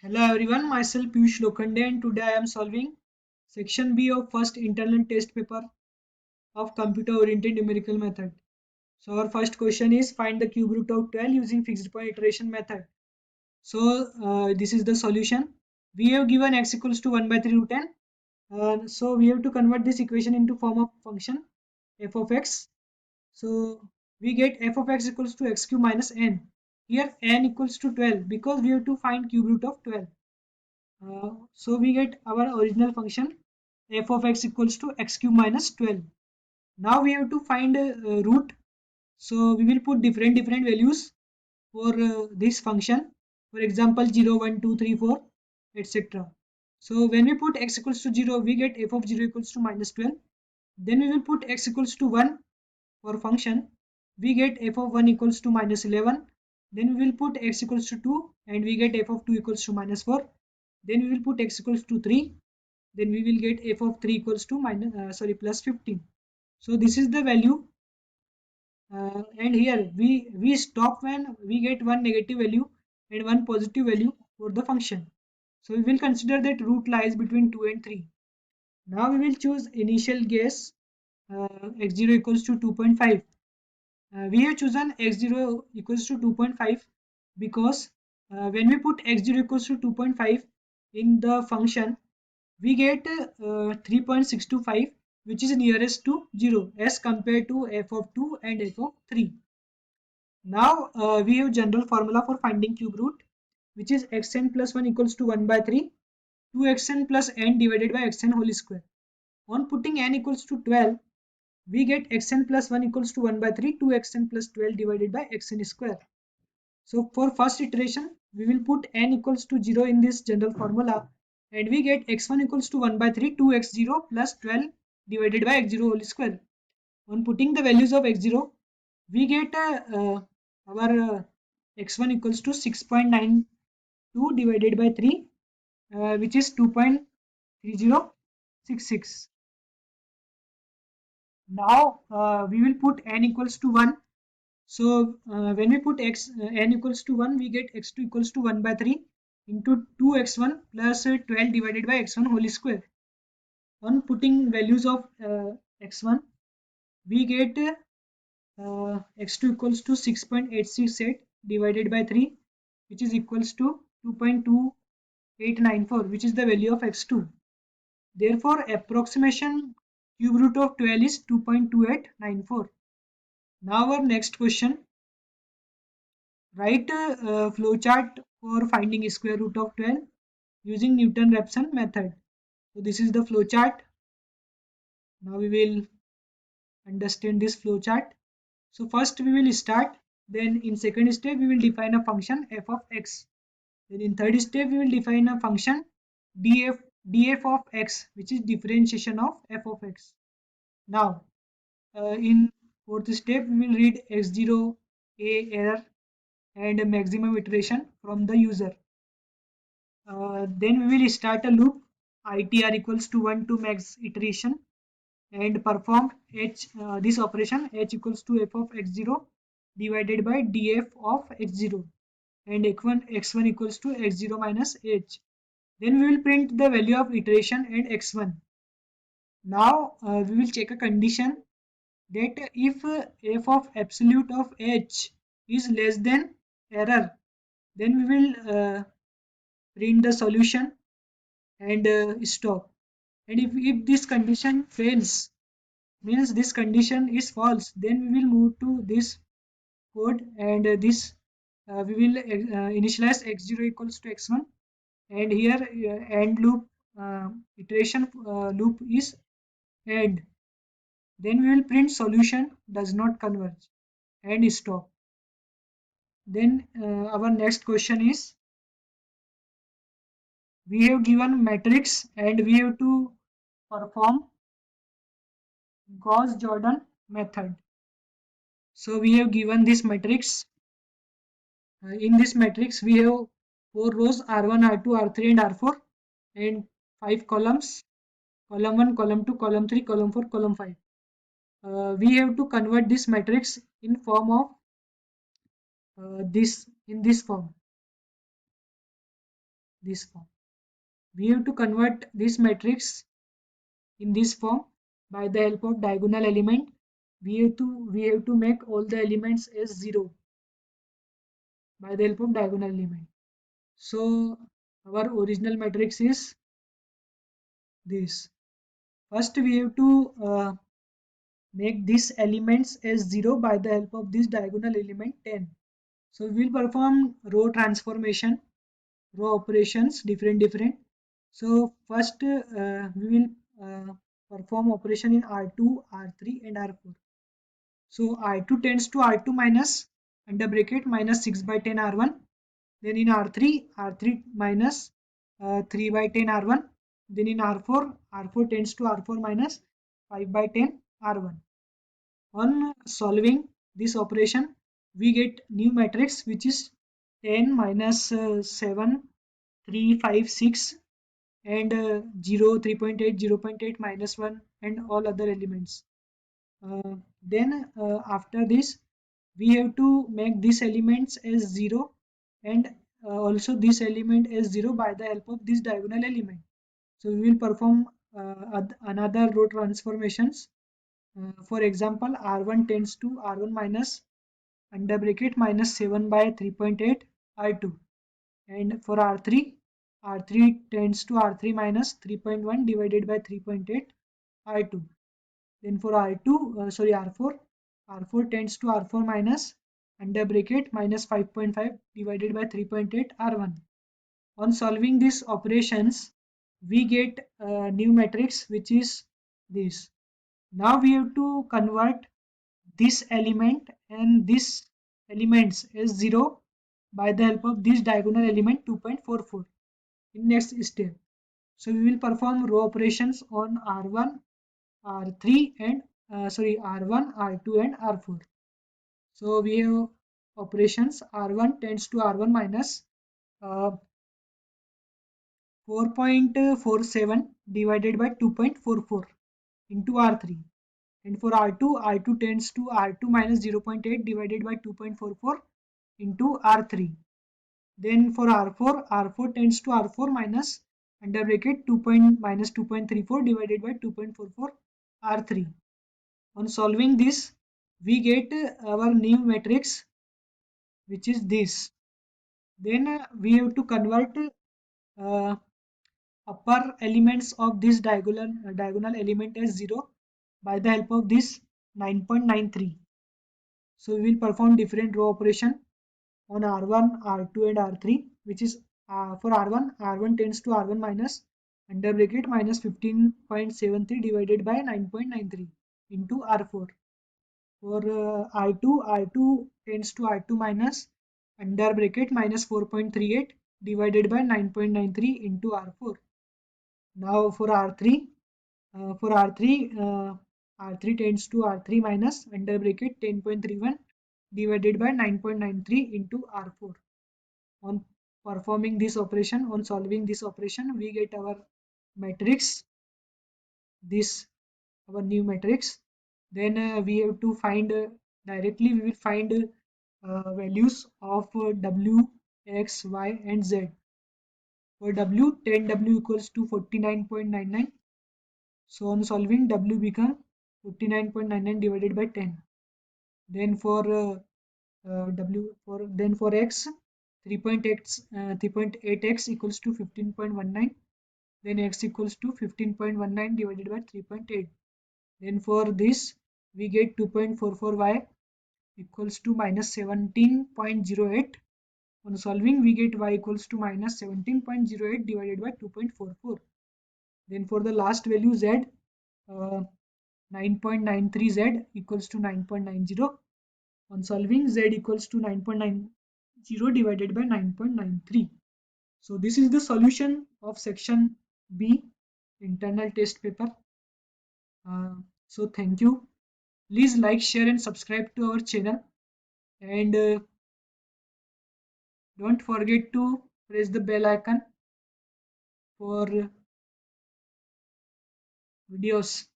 Hello everyone, myself Piyush Lokhande and today I am solving section B of first internal test paper of computer oriented numerical method. So our first question is find the cube root of 12 using fixed point iteration method. So this is the solution. We have given x equals to 1 by 3 root n. So we have to convert this equation into form of function f of x. So we get f of x equals to x cube minus n. Here n equals to 12 because we have to find cube root of 12. So we get our original function f of x equals to x cube minus 12. Now we have to find a root. So we will put different values for this function. For example 0, 1, 2, 3, 4, etc. So when we put x equals to 0, we get f of 0 equals to minus 12. Then we will put x equals to 1 for function. We get f of 1 equals to minus 11. Then we will put x equals to 2 and we get f of 2 equals to minus 4. Then we will put x equals to 3. Then we will get f of 3 equals to plus 15. So this is the value, and here we stop when we get one negative value and one positive value for the function. So we will consider that root lies between 2 and 3. Now we will choose initial guess, x0 equals to 2.5. We have chosen x0 equals to 2.5 because when we put x0 equals to 2.5 in the function, we get 3.625, which is nearest to 0 as compared to f of 2 and f of 3. Now we have general formula for finding cube root, which is xn plus 1 equals to 1 by 3, 2xn plus n divided by xn whole square. On putting n equals to 12, we get xn plus 1 equals to 1 by 3, 2xn plus 12 divided by xn square. So for first iteration, we will put n equals to 0 in this general formula and we get x1 equals to 1 by 3, 2x0 plus 12 divided by x0 whole square. On putting the values of x0, we get our x1 equals to 6.92 divided by 3, which is 2.3066. Now we will put n equals to 1. So when we put n equals to 1, we get x2 equals to 1 by 3 into 2x1 plus 12 divided by x1 whole square. On putting values of x1, we get x2 equals to 6.868 divided by 3, which is equals to 2.2894, which is the value of x2. Therefore, approximation cube root of 12 is 2.2894. Now our next question. Write a flowchart for finding square root of 12 using Newton-Raphson method. So this is the flowchart. Now we will understand this flowchart. So first we will start. Then in second step we will define a function f of x. Then in third step we will define a function df of x, which is differentiation of f of x. Now in fourth step we will read x0 a error and a maximum iteration from the user. Then we will start a loop itr equals to 1 to max iteration and perform this operation h equals to f of x0 divided by df of x0 and x1 equals to x0 minus h. Then we will print the value of iteration and x1. Now we will check a condition that if f of absolute of h is less than error, then we will print the solution and stop. And if this condition fails, means this condition is false, then we will move to this code and this we will initialize x0 equals to x1, and here end loop iteration loop is end. Then we will print solution does not converge and stop. Then our next question is, we have given matrix and we have to perform Gauss-Jordan method. So we have given this matrix. In this matrix we have 4 rows r1, r2, r3 and r4 and 5 columns, column 1, column 2, column 3, column 4, column 5. We have to convert this matrix in form of this form. this form. We have to convert this matrix in this form by the help of diagonal element. We have to make all the elements as 0 by the help of diagonal element. So our original matrix is this. First we have to make these elements as 0 by the help of this diagonal element 10. So we will perform row transformation, row operations different. So first we will perform operation in R2, R3 and R4. So R2 tends to R2 minus under bracket minus 6 by 10 R1. Then in R3, R3 minus 3 by 10 R1. Then in R4, R4 tends to R4 minus 5 by 10 R1. On solving this operation, we get new matrix which is 10 minus 7, 3, 5, 6 and 0, 3.8, 0.8, minus 1 and all other elements. Then after this, we have to make these elements as 0 and also this element as 0 by the help of this diagonal element. So we will perform another row transformations. For example, R1 tends to R1 minus under bracket minus 7 by 3.8 R2. And for R3, R3 tends to R3 minus 3.1 divided by 3.8 R2. Then for R4, R4 tends to R4 minus under bracket minus 5.5 divided by 3.8 R1. On solving these operations, we get a new matrix which is this. Now we have to convert this element and this elements as 0 by the help of this diagonal element 2.44 in next step. So we will perform row operations on R1, R3 and R1, R2 and R4. So we have operations R1 tends to R1 minus 4.47 divided by 2.44 into R3. And for R2, R2 tends to R2 minus 0.8 divided by 2.44 into R3. Then for R4, R4 tends to R4 minus under bracket 2 minus 2.34 divided by 2.44 R3. On solving this, we get our new matrix which is this. Then we have to convert uh, upper elements of this diagonal element as 0 by the help of this 9.93. So we will perform different row operation on R1, R2 and R3, which is for R1, R1 tends to R1 minus under bracket minus 15.73 divided by 9.93 into R4. For R2, R2 tends to R2 minus under bracket minus 4.38 divided by 9.93 into R4. Now for R3, R3 tends to R3 minus under bracket 10.31 divided by 9.93 into R4. On performing this operation, on solving this operation, we get our matrix, this our new matrix. Then we have to find directly we will find values of W, X, Y and Z. For W, 10W equals to 49.99. So on solving, W become 49.99 divided by 10. Then for X, 3.8x equals to 15.19. Then X equals to 15.19 divided by 3.8. Then for this, we get 2.44y equals to minus 17.08. On solving, we get y equals to minus 17.08 divided by 2.44. Then for the last value z, 9.93z equals to 9.90. On solving, z equals to 9.90 divided by 9.93. So this is the solution of section B, internal test paper. So thank you. Please like, share and subscribe to our channel. And don't forget to press the bell icon for videos.